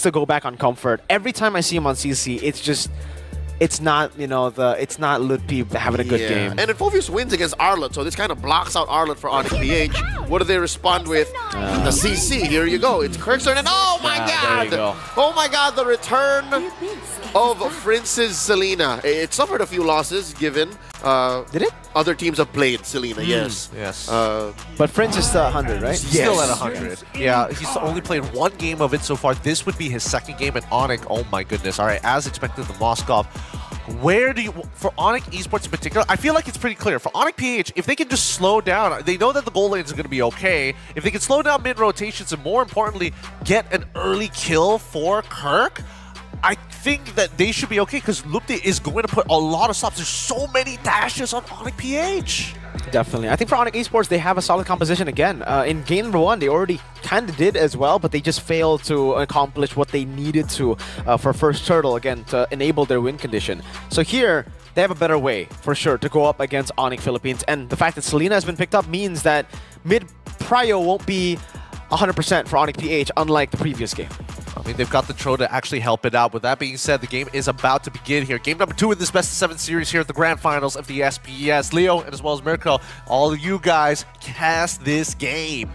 to go back on comfort. Every time I see him on CC, it's just, it's not, you know, it's not Ludpi having a good game. And Infovius wins against Arlet, so this kind of blocks out Arlet for ONIC PH. What do they respond with? The CC. Here you go. It's Kirk's turn, and oh my there you go. Oh my god, the return of Prince's Selena. It suffered a few losses given Did it? other teams have played Selena, yes. But Prince is still 100, right? Still at 100. Yeah, he's only played one game of it so far. This would be his second game at ONIC. Oh my goodness. All right, as expected, the Moskov. Where do you, for ONIC Esports in particular, I feel like it's pretty clear. For ONIC PH, if they can just slow down, they know that the goal lane is going to be okay. If they can slow down mid-rotations and more importantly, get an early kill for Kirk, I think that they should be okay because Lupti is going to put a lot of stops. There's so many dashes on ONIC PH. Definitely. I think for ONIC Esports, they have a solid composition again. In game number 1, they already kind of did as well, but they just failed to accomplish what they needed to for first turtle, again, to enable their win condition. So here, they have a better way, for sure, to go up against ONIC Philippines. And the fact that Selena has been picked up means that mid-prio won't be 100% for ONIC PH, unlike the previous game. I mean, they've got the Tro to actually help it out. With that being said, the game is about to begin here. Game number 2 in this best-of-7 series here at the Grand Finals of the SPS. Leo, and as well as Mirko, all of you guys cast this game.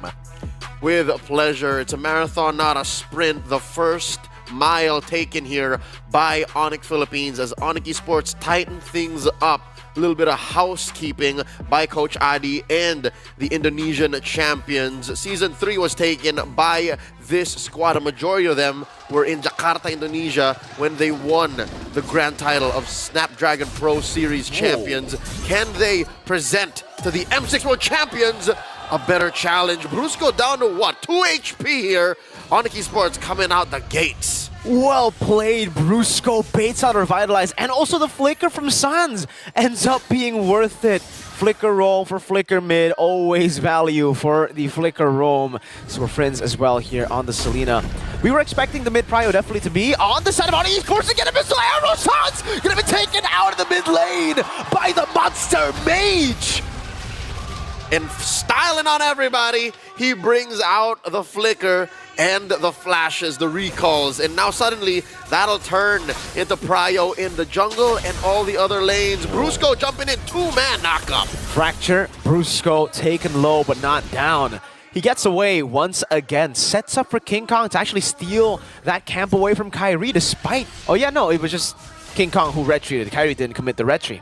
With pleasure. It's a marathon, not a sprint. The first mile taken here by ONIC Philippines as ONIC Esports tighten things up. A little bit of housekeeping by Coach Adi and the Indonesian champions. Season 3 was taken by this squad. A majority of them were in Jakarta, Indonesia when they won the grand title of Snapdragon Pro Series champions. Can they present to the M6 World Champions a better challenge? Brusco down to what? 2 HP here. ONIC Esports coming out the gates. Well played, Brusco baits out Revitalize, and also the flicker from Sans ends up being worth it. Flicker roam for flicker mid, always value for the flicker roam. So we're friends as well here on the Selena. We were expecting the mid prio definitely to be on the side of ONIC Esports to get a missile arrow. Sans gonna be taken out of the mid lane by the Monster Mage. And styling on everybody, he brings out the flicker and the flashes, the recalls, and now suddenly that'll turn into prio in the jungle and all the other lanes. Brusco jumping in, 2-man knockup. Fracture, Brusco taken low but not down. He gets away once again, sets up for King Kong to actually steal that camp away from Kyrie despite... Oh yeah, no, it was just King Kong who retreated. Kyrie didn't commit the retreat.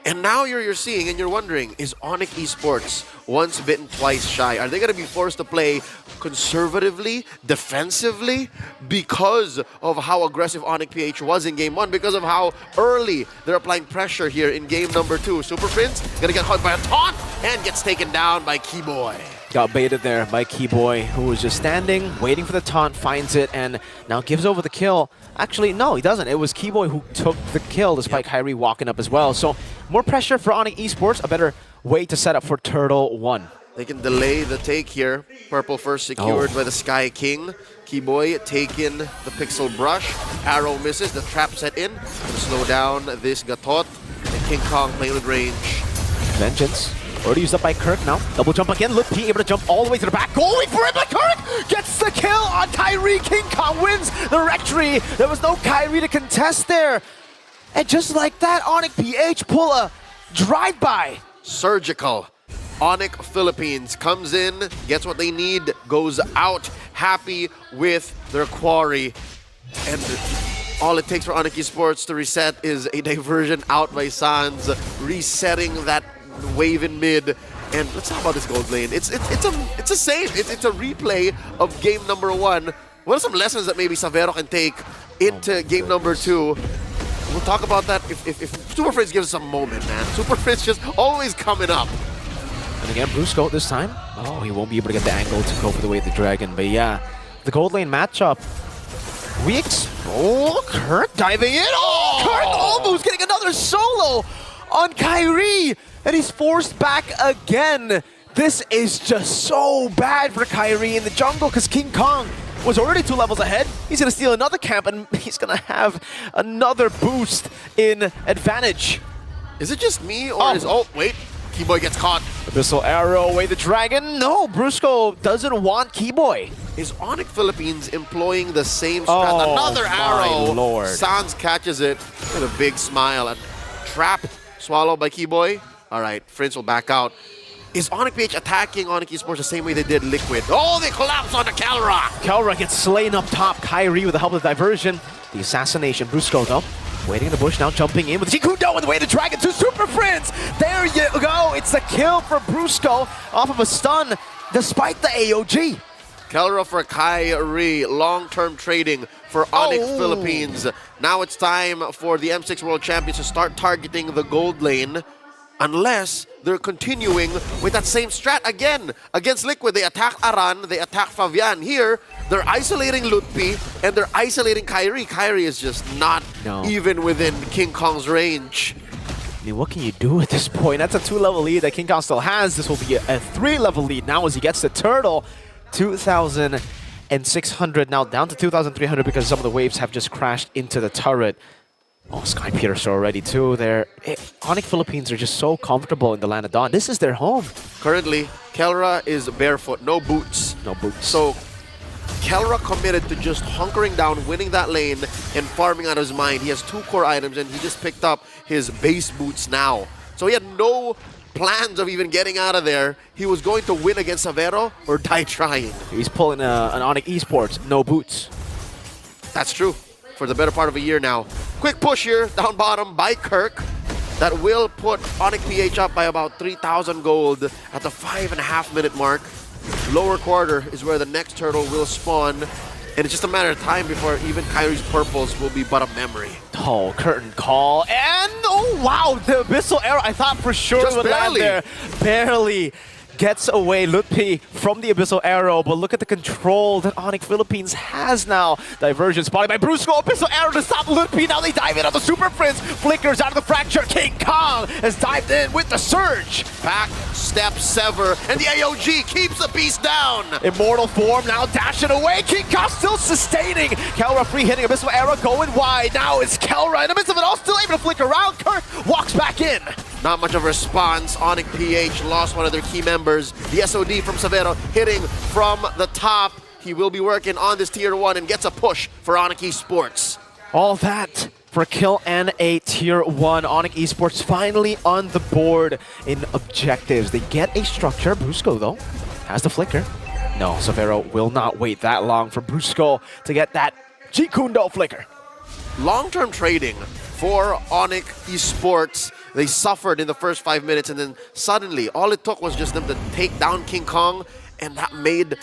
And now you're seeing and you're wondering, is ONIC Esports once bitten, twice shy? Are they going to be forced to play conservatively, defensively, because of how aggressive ONIC PH was in game 1, because of how early they're applying pressure here in game number 2? Super Prince going to get caught by a taunt and gets taken down by Keyboy. Got baited there by Keyboy, who was just standing, waiting for the taunt, finds it, and now gives over the kill. Actually, no, he doesn't. It was Keyboy who took the kill, despite Kyrie walking up as well. So, more pressure for ONIC Esports, a better way to set up for Turtle 1. They can delay the take here. Purple first secured by the Sky King. Keyboy taking the Pixel Brush. Arrow misses, the trap set in to slow down this Gatot. And King Kong playing with range. Vengeance. Already used up by Kirk now. Double jump again. Ludpi able to jump all the way to the back. Going for it, but Kirk gets the kill on Kyrie. King Kong wins the rectory. There was no Kyrie to contest there. And just like that, ONIC PH pull a drive-by. Surgical. ONIC Philippines comes in, gets what they need, goes out happy with their quarry. And all it takes for ONIC Esports to reset is a diversion out by Sans, resetting that wave in mid. And let's talk about this gold lane. It's a save. It's a replay of game number 1. What are some lessons that maybe Savero can take into game number 2? We'll talk about that if Super Frizz gives us a moment, man. Super Frizz just always coming up. And again, Brusco this time. Oh, he won't be able to get the angle to go for the way of the dragon. But yeah, the gold lane matchup. Oh, Kirk diving in. Oh, Kirk almost getting another solo on Kyrie. And he's forced back again. This is just so bad for Kyrie in the jungle because King Kong was already 2 levels ahead. He's going to steal another camp and he's going to have another boost in advantage. Is it just me or is... Oh, wait. Keyboy gets caught. Abyssal Arrow away the dragon. No, Brusco doesn't want Keyboy. is ONIC Philippines employing the same strat. Oh, Another my arrow. lord. Sans catches it with a big smile. And trap swallowed by Keyboy. All right, Prince will back out. Is ONIC PH attacking ONIC Esports the same way they did Liquid? Oh, they collapse on the Kelra. Kelra gets slain up top. Kyrie with the help of the diversion. The assassination. Brusco, though, waiting in the bush now, jumping in with Jikundo on the way to Dragon 2 Super Prince. There you go. It's a kill for Brusco off of a stun despite the AOG. Kelra for Kyrie. Long-term trading for ONIC Philippines. Now it's time for the M6 World Champions to start targeting the gold lane. Unless they're continuing with that same strat again. Against Liquid, they attack Aran, they attack Fabian. Here, they're isolating Lutpi, and they're isolating Kyrie. Kyrie is just not even within King Kong's range. I mean, what can you do at this point? That's a 2-level lead that King Kong still has. This will be a 3-level lead now as he gets the turtle. 2,600 now down to 2,300 because some of the waves have just crashed into the turret. Oh, Sky Piercer already too. ONIC Philippines are just so comfortable in the land of Dawn. This is their home. Currently, Kelra is barefoot, no boots. No boots. So, Kelra committed to just hunkering down, winning that lane, and farming out of his mind. He has 2 core items, and he just picked up his base boots now. So he had no plans of even getting out of there. He was going to win against Savero or die trying. He's pulling an ONIC Esports, no boots. That's true. For the better part of a year now. Quick push here, down bottom by Kirk. That will put ONIC PH up by about 3,000 gold at the 5.5-minute mark. Lower quarter is where the next turtle will spawn. And it's just a matter of time before even Kyrie's purples will be but a memory. Oh, curtain call. And, oh wow, the Abyssal Arrow I thought for sure Just would land there. Barely gets away Lutpi from the Abyssal Arrow, but look at the control that ONIC Philippines has now. Diversion spotted by Brusco. Abyssal Arrow to stop Lutpi. Now they dive in on the Super Prince. Flickers out of the fracture. King Kong has dived in with the surge. Back, step, sever, and the AOG keeps the beast down. Immortal form now dashing away. King Kong still sustaining. Kelra free hitting. Abyssal Arrow going wide. Now it's Kelra in the midst of it all, still able to flick around. Kirk walks back in. Not much of a response. ONIC PH lost one of their key members. The SOD from Savero hitting from the top. He will be working on this tier 1 and gets a push for ONIC Esports. All that for a kill and a tier 1. ONIC Esports finally on the board in objectives. They get a structure. Brusco, though, has the flicker. No, Savero will not wait that long for Brusco to get that Jikundo flicker. Long-term trading for ONIC Esports. They suffered in the first 5 minutes, and then suddenly, all it took was just them to take down King Kong, and that made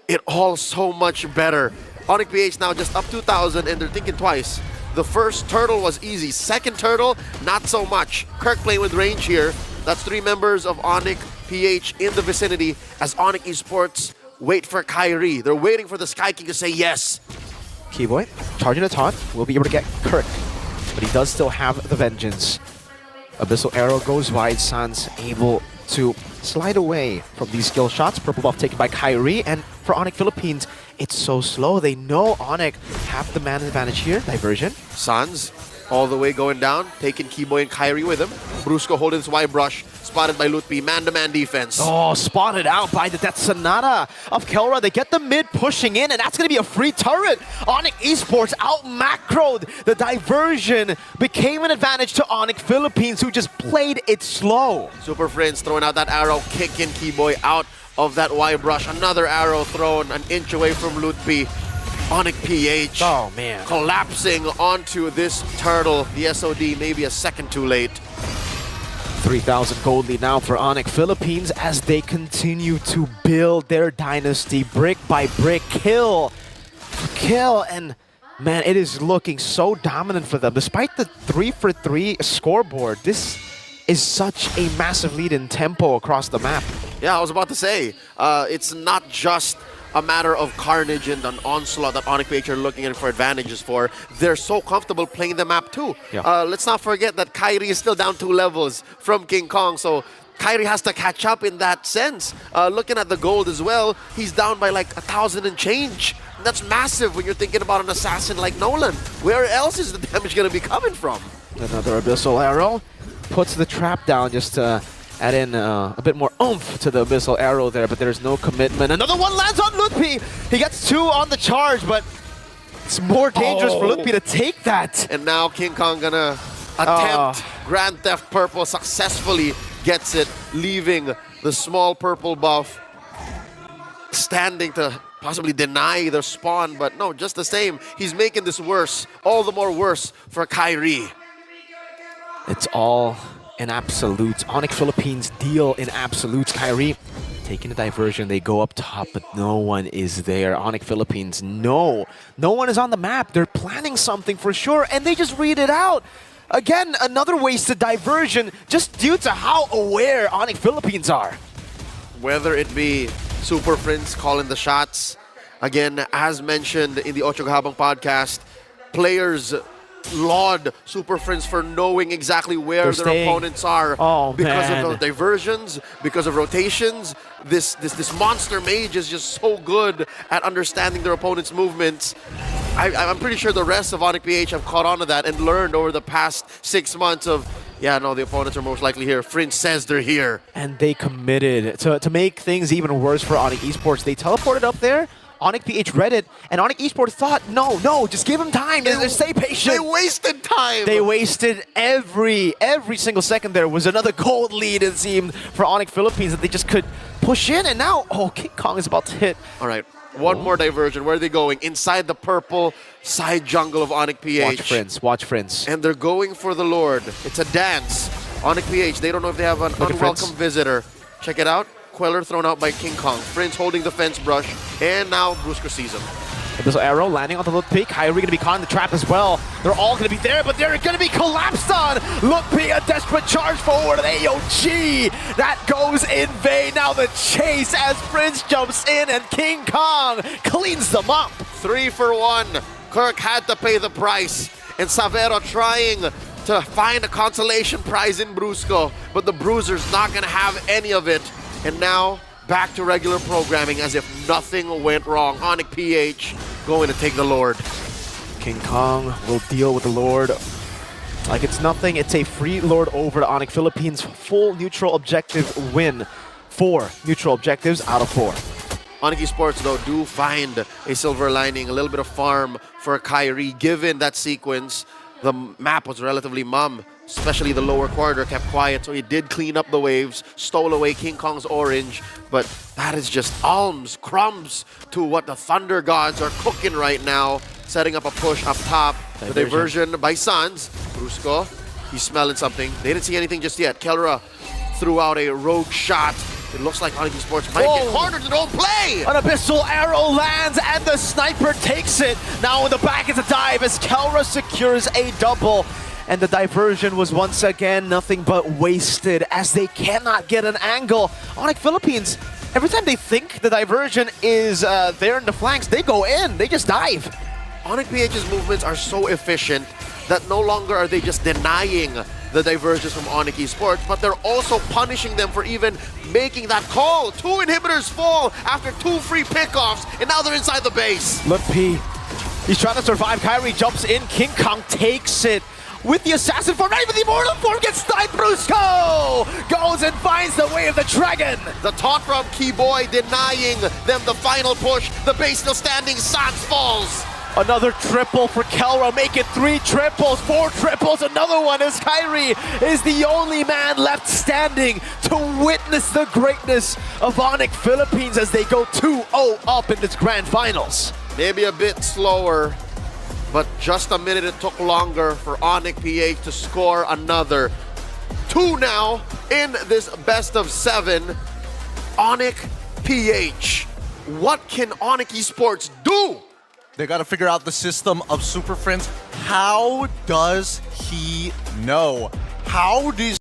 it all so much better. ONIC PH now just up 2,000, and they're thinking twice. The first turtle was easy. Second turtle, not so much. Kirk playing with range here. That's 3 members of ONIC PH in the vicinity as ONIC Esports wait for Kyrie. They're waiting for the Sky King to say yes. Keyboy, charging a taunt, will be able to get Kirk, but he does still have the Vengeance. Abyssal Arrow goes wide. Sans able to slide away from these skill shots. Purple buff taken by Kyrie, and for ONIC Philippines, it's so slow. They know ONIC have the man advantage here. Diversion. Sans all the way going down, taking Keyboy and Kyrie with him. Brusco holding his Y brush, spotted by Lutpi. Man-to-man defense. Oh, spotted out by the Death Sonata of Kelra. They get the mid pushing in, and that's going to be a free turret. ONIC Esports out-macroed. The diversion became an advantage to ONIC Philippines, who just played it slow. Super Friends throwing out that arrow, kicking Keyboy out of that Y brush. Another arrow thrown an inch away from Lutpi. ONIC PH Oh, man. collapsing onto this turtle. The SOD maybe a second too late. 3,000 gold lead now for ONIC Philippines as they continue to build their dynasty brick by brick, kill for kill, and man, it is looking so dominant for them. Despite the 3-for-3 scoreboard, this is such a massive lead in tempo across the map. Yeah, I was about to say, it's not just a matter of carnage and an onslaught that ONIC PH are looking in for advantages for. They're so comfortable playing the map too. Yeah. Let's not forget that Kyrie is still down 2 levels from King Kong, so Kyrie has to catch up in that sense. Looking at the gold as well, he's down by like 1,000 and change. And that's massive when you're thinking about an assassin like Nolan. Where else is the damage going to be coming from? Another Abyssal Arrow puts the trap down just to add in a bit more oomph to the Abyssal Arrow there, but there's no commitment. Another one lands on Lutpi! He gets 2 on the charge, but it's more dangerous for Lutpi to take that. And now King Kong gonna attempt Grand Theft Purple, successfully gets it, leaving the small purple buff standing to possibly deny their spawn, but no, just the same. He's making this worse, all the more worse for Kyrie. It's all in absolutes. ONIC Philippines deal in absolutes. Kyrie taking the diversion, they go up top, but no one is there. ONIC Philippines, no one is on the map. They're planning something for sure, and they just read it out. Again, another wasted diversion just due to how aware ONIC Philippines are. Whether it be Super Prince calling the shots, again, as mentioned in the Ocho Gahabang podcast, players laud Super Prince for knowing exactly where their opponents are because of the diversions, because of rotations. This monster mage is just so good at understanding their opponent's movements. I'm pretty sure the rest of ONIC PH have caught on to that and learned over the past 6 months of, yeah, no, the opponents are most likely here. Prince says they're here. And they committed. To make things even worse for ONIC Esports, they teleported up there. ONIC PH read it, and ONIC Esports thought, no, just give him time. Stay patient. They wasted time. They wasted every single second. There was another gold lead, it seemed, for ONIC Philippines that they just could push in, and now, King Kong is about to hit. All right, one more diversion. Where are they going? Inside the purple side jungle of ONIC PH. Watch Prince. And they're going for the Lord. It's a dance. ONIC PH, they don't know if they have an unwelcome visitor. Check it out. Queller thrown out by King Kong. Prince holding the fence brush. And now Brusco sees him. Abyssal Arrow landing on the Lutpi. Kyrie going to be caught in the trap as well. They're all going to be there, but they're going to be collapsed on. Lutpi, a desperate charge forward. AOG. That goes in vain. Now the chase as Prince jumps in and King Kong cleans them up. 3 for 1. Kirk had to pay the price. And Savero trying to find a consolation prize in Brusco. But the Bruiser's not going to have any of it. And now, back to regular programming as if nothing went wrong. ONIC PH going to take the Lord. King Kong will deal with the Lord like it's nothing. It's a free Lord over to ONIC Philippines. Full neutral objective win. 4 neutral objectives out of 4. ONIC Esports, though, do find a silver lining, a little bit of farm for Kyrie. Given that sequence, the map was relatively mum. Especially the lower quarter kept quiet, so he did clean up the waves, stole away King Kong's orange, but that is just alms, crumbs to what the Thunder Gods are cooking right now, setting up a push up top. The diversion by Sans. Brusco, he's smelling something. They didn't see anything just yet. Kelra threw out a rogue shot. It looks like ONIC Esports might get cornered to don't play! An Abyssal Arrow lands and the sniper takes it. Now in the back is a dive as Kelra secures a double. And the diversion was once again nothing but wasted as they cannot get an angle. ONIC Philippines, every time they think the diversion is there in the flanks, they go in, they just dive. ONIC PH's movements are so efficient that no longer are they just denying the diversions from ONIC Esports, but they're also punishing them for even making that call. 2 inhibitors fall after 2 free pickoffs, and now they're inside the base. Lutpi, he's trying to survive. Kyrie jumps in, King Kong takes it. With the assassin form, not even the immortal form gets sniped. Brusco goes and finds the way of the dragon. The taunt from Keyboy denying them the final push. The base still standing. Sans falls. Another triple for Kelra. Make it 3 triples, 4 triples. Another one as Kyrie is the only man left standing to witness the greatness of ONIC Philippines as they go 2-0 up in this grand finals. Maybe a bit slower, but just a minute it took longer for ONIC PH to score another. 2 now in this best of 7. ONIC PH. What can ONIC Esports do? They got to figure out the system of Super Friends. How does he know? How does